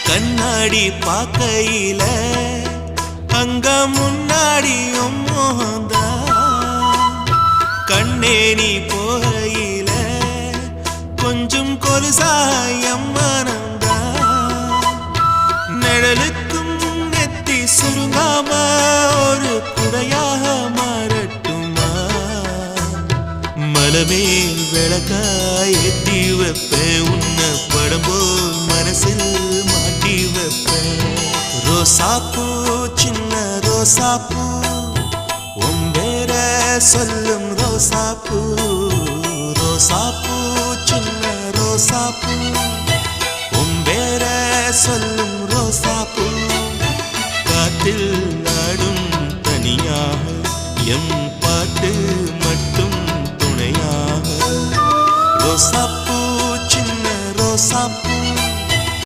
கண்ணாடி பார்க்கையில அங்க முன்னாடி மோகந்தா கண்ணே நீ போகையில கொஞ்சம் கொலுசாயம் மனந்தா நிழலுக்கும் நெத்தி சுருங்காம ஒரு குடையாக மாறட்டுமா மலமேல் விளக்காய் ஏத்தி வைப்பேன் உன்னை படம் போல் மனசில் மாட்டி வைப்பேன் ரோசாப்பூ சின்ன ரோசாப்பூ உம்பேர சொல்லும் ரோசாப்பூ ரோசாப்பூ சின்ன ரோசாப்பூ உம்பேர சொல்லும் ரோசாப்பூ காற்றில் நாடும் தனியாக எம் பாட்டு மட்டும் துணையாக ரோசாப்பூ சின்ன ரோசாப்பூ